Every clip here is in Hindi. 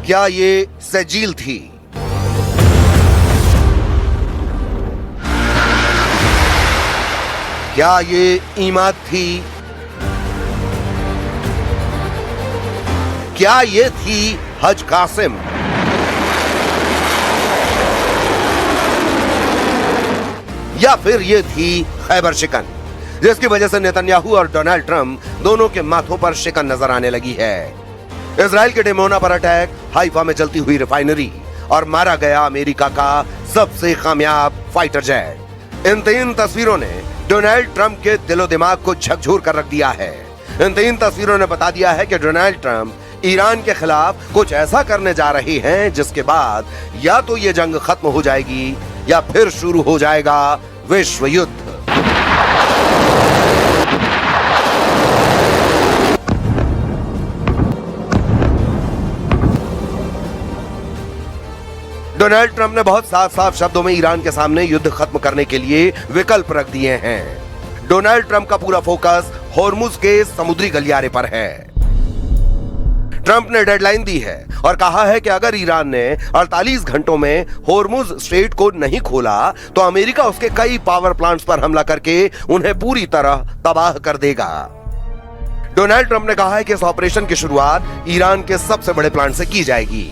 क्या ये सजील थी? क्या ये ईमाद थी? क्या ये थी हज कासिम? या फिर ये थी खैबर शिकन, जिसकी वजह से नेतन्याहू और डोनाल्ड ट्रंप दोनों के माथों पर शिकन नजर आने लगी है। इजराइल के डिमोना पर अटैक, हाइफा में जलती हुई रिफाइनरी और मारा गया अमेरिका का सबसे कामयाब फाइटर जेट। इन 3 तस्वीरों ने डोनाल्ड ट्रंप के दिलो दिमाग को झकझोर कर रख दिया है। इन 3 तस्वीरों ने बता दिया है कि डोनाल्ड ट्रंप ईरान के खिलाफ कुछ ऐसा करने जा रहे हैं जिसके बाद या तो ये जंग खत्म हो जाएगी या फिर शुरू हो जाएगा विश्व युद्ध। डोनाल्ड ट्रंप ने बहुत साफ साफ शब्दों में ईरान के सामने युद्ध खत्म करने के लिए विकल्प रख दिए हैं। डोनाल्ड ट्रंप का पूरा फोकस होर्मुज के समुद्री गलियारे पर है। ट्रंप ने डेडलाइन दी है और कहा है कि अगर ईरान ने 48 घंटों में होर्मुज स्ट्रेट को नहीं खोला तो अमेरिका उसके कई पावर प्लांट्स पर हमला करके उन्हें पूरी तरह तबाह कर देगा। डोनाल्ड ट्रंप ने कहा है कि इस ऑपरेशन की शुरुआत ईरान के सबसे बड़े प्लांट से की जाएगी।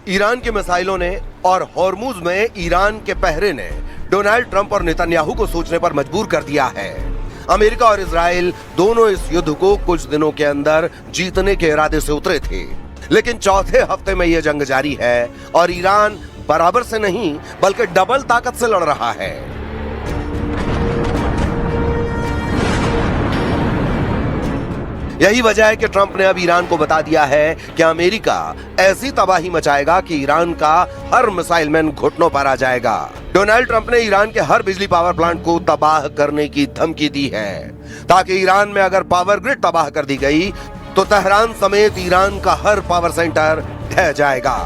ईरान के मिसाइलों ने और होर्मुज में ईरान के पहरे ने डोनाल्ड ट्रंप और नेतन्याहू को सोचने पर मजबूर कर दिया है। अमेरिका और इजराइल दोनों इस युद्ध को कुछ दिनों के अंदर जीतने के इरादे से उतरे थे, लेकिन चौथे हफ्ते में यह जंग जारी है और ईरान बराबर से नहीं बल्कि डबल ताकत से लड़ रहा है। यही वजह है कि ट्रंप ने अब ईरान को बता दिया है कि अमेरिका ऐसी तबाही मचाएगा कि ईरान का हर मिसाइल मैन घुटनों पर आ जाएगा। डोनाल्ड ट्रंप ने ईरान के हर बिजली पावर प्लांट को तबाह करने की धमकी दी है, ताकि ईरान में अगर पावर ग्रिड तबाह कर दी गई तो तेहरान समेत ईरान का हर पावर सेंटर ढह जाएगा।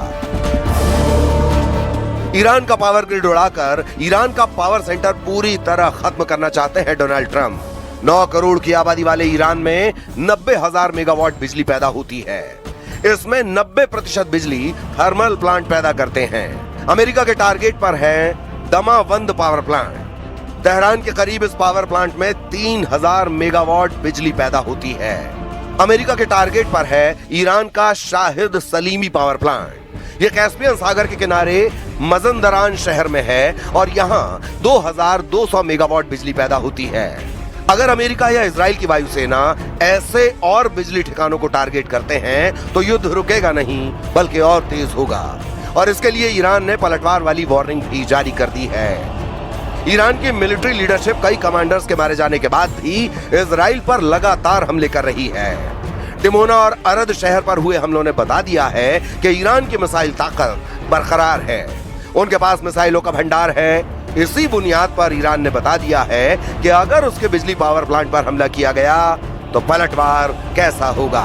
ईरान का पावर ग्रिड उड़ाकर ईरान का पावर सेंटर पूरी तरह खत्म करना चाहते हैं डोनाल्ड ट्रंप। 9 करोड़ की आबादी वाले ईरान में 90,000 मेगावाट बिजली पैदा होती है। इसमें 90% बिजली थर्मल प्लांट पैदा करते हैं। अमेरिका के टारगेट पर है दमावंद पावर प्लांट। तेहरान के करीब इस पावर प्लांट में 3000 मेगावाट बिजली पैदा होती है। अमेरिका के टारगेट पर है ईरान का शाहिद सलीमी पावर प्लांट। यह कैस्पियन सागर के किनारे मजंदरान शहर में है और यहाँ 2200 मेगावाट बिजली पैदा होती है। अगर अमेरिका या इजराइल की वायुसेना ऐसे और बिजली ठिकानों को टारगेट करते हैं तो युद्ध रुकेगा नहीं बल्कि और तेज होगा, और इसके लिए ईरान ने पलटवार वाली वार्निंग भी जारी कर दी है। ईरान की मिलिट्री लीडरशिप कई कमांडर्स के मारे जाने के बाद भी इजराइल पर लगातार हमले कर रही है। डिमोना और अरद शहर पर हुए हमलों ने बता दिया है कि ईरान की मिसाइल ताकत बरकरार है, उनके पास मिसाइलों का भंडार है। इसी बुनियाद पर ईरान ने बता दिया है कि अगर उसके बिजली पावर प्लांट पर हमला किया गया तो पलटवार कैसा होगा।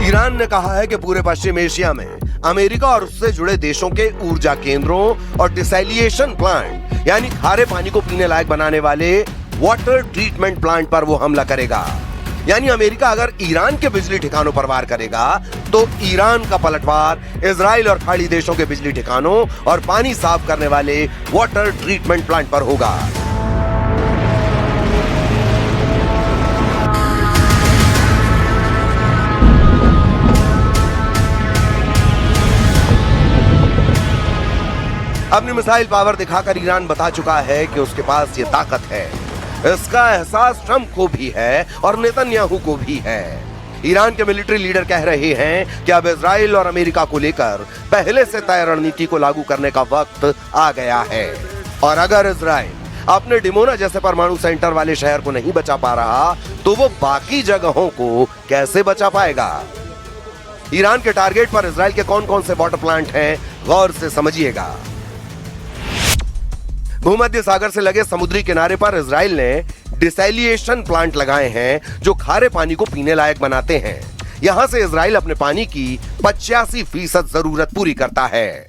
ईरान ने कहा है कि पूरे पश्चिम एशिया में अमेरिका और उससे जुड़े देशों के ऊर्जा केंद्रों और डिसैलिएशन प्लांट यानी खारे पानी को पीने लायक बनाने वाले वाटर ट्रीटमेंट प्लांट पर वो हमला करेगा। यानी अमेरिका अगर ईरान के बिजली ठिकानों पर वार करेगा तो ईरान का पलटवार इजराइल और खाड़ी देशों के बिजली ठिकानों और पानी साफ करने वाले वाटर ट्रीटमेंट प्लांट पर होगा। अपनी मिसाइल पावर दिखाकर ईरान बता चुका है कि उसके पास ये ताकत है। इसका एहसास ट्रंप को भी है और नेतन्याहू को भी है। ईरान के मिलिट्री लीडर कह रहे हैं कि अब इजराइल और अमेरिका को लेकर पहले से तय रणनीति को लागू करने का वक्त आ गया है। और अगर इजराइल अपने डिमोना जैसे परमाणु सेंटर वाले शहर को नहीं बचा पा रहा, तो वो बाकी जगहों को कैसे बचा पाएगा? ईरान के टारगेट पर इजराइल के कौन कौन से वाटर प्लांट हैं, गौर से समझिएगा। भूमध्य सागर से लगे समुद्री किनारे पर इजराइल ने डिसैलिएशन प्लांट लगाए हैं जो खारे पानी को पीने लायक बनाते हैं। यहां से इजराइल अपने पानी की 85% जरूरत पूरी करता है।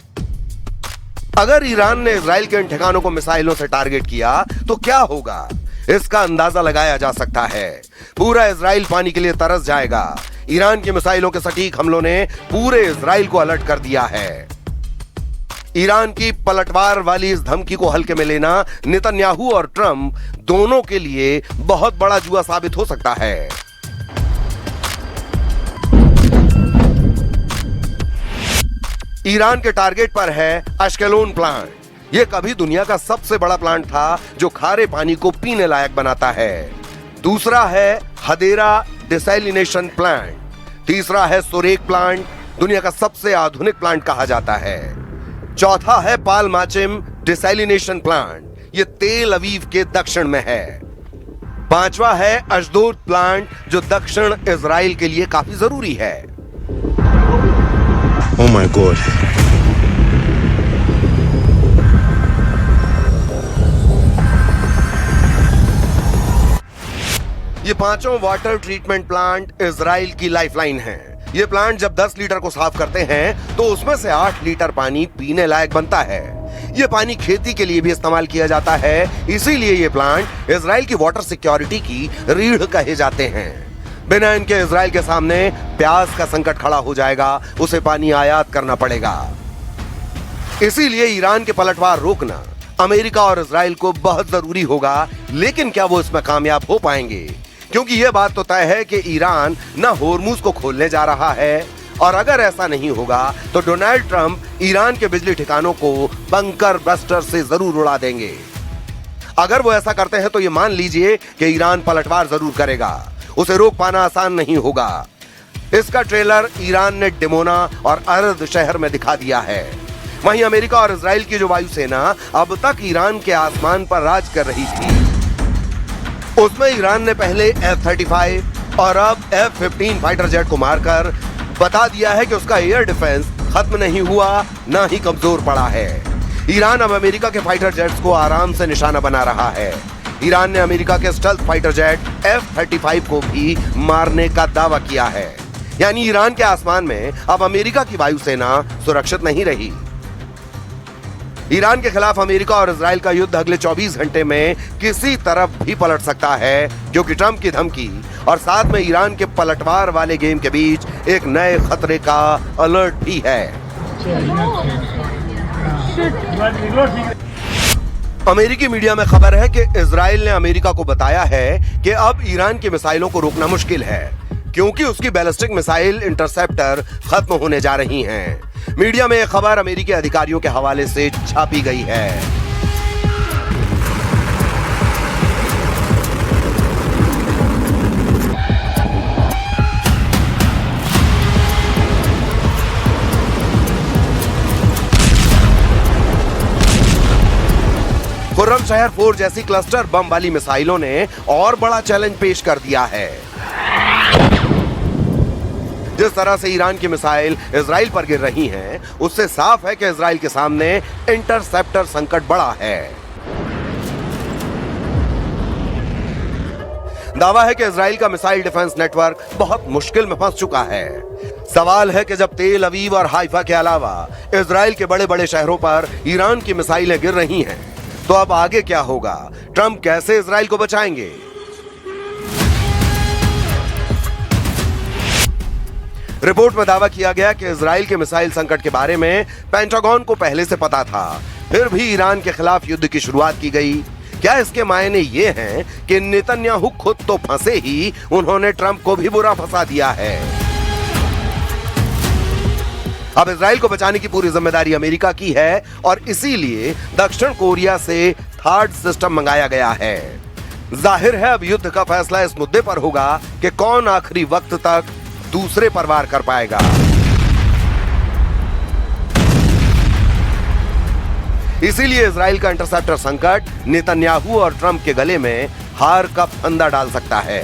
अगर ईरान ने इजराइल के इन ठिकानों को मिसाइलों से टारगेट किया तो क्या होगा, इसका अंदाजा लगाया जा सकता है। पूरा इजराइल पानी के लिए तरस जाएगा। ईरान की मिसाइलों के सटीक हमलों ने पूरे इजराइल को अलर्ट कर दिया है। ईरान की पलटवार वाली इस धमकी को हल्के में लेना नेतन्याहू और ट्रंप दोनों के लिए बहुत बड़ा जुआ साबित हो सकता है। ईरान के टारगेट पर है अश्केलोन प्लांट। यह कभी दुनिया का सबसे बड़ा प्लांट था जो खारे पानी को पीने लायक बनाता है। दूसरा है हदेरा डिसैलिनेशन प्लांट। तीसरा है सोरेक प्लांट, दुनिया का सबसे आधुनिक प्लांट कहा जाता है। चौथा है पालमाचिम डिसैलिनेशन प्लांट, ये तेल अवीव के दक्षिण में है। पांचवा है अशदोद प्लांट जो दक्षिण इजराइल के लिए काफी जरूरी है। Oh my God. ये पांचों वाटर ट्रीटमेंट प्लांट इजराइल की लाइफलाइन हैं। ये प्लांट जब 10 लीटर को साफ करते हैं तो उसमें से 8 लीटर पानी पीने लायक बनता है। ये पानी खेती के लिए भी इस्तेमाल किया जाता है, इसीलिए ये प्लांट इजराइल की वाटर सिक्योरिटी की रीढ़ कहे जाते हैं। बिना इनके इजराइल के सामने प्याज का संकट खड़ा हो जाएगा, उसे पानी आयात करना पड़ेगा। इसीलिए ईरान के पलटवार रोकना अमेरिका और इजराइल को बहुत जरूरी होगा, लेकिन क्या वो इसमें कामयाब हो पाएंगे? क्योंकि यह बात तो तय है कि ईरान न होर्मुज को खोलने जा रहा है, और अगर ऐसा नहीं होगा तो डोनाल्ड ट्रंप ईरान के बिजली ठिकानों को बंकर बस्टर से जरूर उड़ा देंगे। अगर वो ऐसा करते हैं तो ये मान लीजिए कि ईरान पलटवार जरूर करेगा, उसे रोक पाना आसान नहीं होगा। इसका ट्रेलर ईरान ने डिमोना और अर्द शहर में दिखा दिया है। वहीं अमेरिका और इजराइल की जो वायुसेना अब तक ईरान के आसमान पर राज कर रही थी, उसमें ईरान ने पहले F-35 और अब F-15 फाइटर जेट को मारकर बता दिया है कि उसका एयर डिफेंस खत्म नहीं हुआ, ना ही कमजोर पड़ा है। ईरान अब अमेरिका के फाइटर जेट्स को आराम से निशाना बना रहा है। ईरान ने अमेरिका के स्टेल्थ फाइटर जेट F-35 को भी मारने का दावा किया है। यानी ईरान के आसमान में अब अमेरिका की वायुसेना सुरक्षित नहीं रही। ईरान के खिलाफ अमेरिका और इजराइल का युद्ध अगले 24 घंटे में किसी तरफ भी पलट सकता है, क्योंकि ट्रंप की धमकी और साथ में ईरान के पलटवार वाले गेम के बीच एक नए खतरे का अलर्ट भी है। अमेरिकी मीडिया में खबर है कि इजराइल ने अमेरिका को बताया है कि अब ईरान की मिसाइलों को रोकना मुश्किल है, क्योंकि उसकी बैलिस्टिक मिसाइल इंटरसेप्टर खत्म होने जा रही हैं। मीडिया में यह खबर अमेरिकी अधिकारियों के हवाले से छापी गई है। खुर्रमशहर 4 जैसी क्लस्टर बम वाली मिसाइलों ने और बड़ा चैलेंज पेश कर दिया है। जिस तरह से ईरान की मिसाइल इजराइल पर गिर रही हैं, उससे साफ है कि इजराइल के सामने इंटरसेप्टर संकट बड़ा है। दावा है कि इजराइल का मिसाइल डिफेंस नेटवर्क बहुत मुश्किल में फंस चुका है। सवाल है कि जब तेल अवीव और हाइफा के अलावा इजराइल के बड़े बड़े शहरों पर ईरान की मिसाइलें गिर रही हैं, तो अब आगे क्या होगा? ट्रंप कैसे इजराइल को बचाएंगे? रिपोर्ट में दावा किया गया कि इजराइल के मिसाइल संकट के बारे में पेंटागन को पहले से पता था, फिर भी ईरान के खिलाफ युद्ध की शुरुआत की गई। क्या इसके मायने ये हैं कि नेतन्याहू खुद तो फंसे ही, उन्होंने ट्रंप को भी बुरा फंसा दिया है? अब इजराइल को बचाने की पूरी जिम्मेदारी अमेरिका की है और इसीलिए दक्षिण कोरिया से थर्ड सिस्टम मंगाया गया है। जाहिर है अब युद्ध का फैसला इस मुद्दे पर होगा कि कौन आखिरी वक्त तक दूसरे पर वार कर पाएगा। इसीलिए इजराइल का इंटरसेप्टर संकट नेतन्याहू और ट्रंप के गले में हार का फंदा डाल सकता है।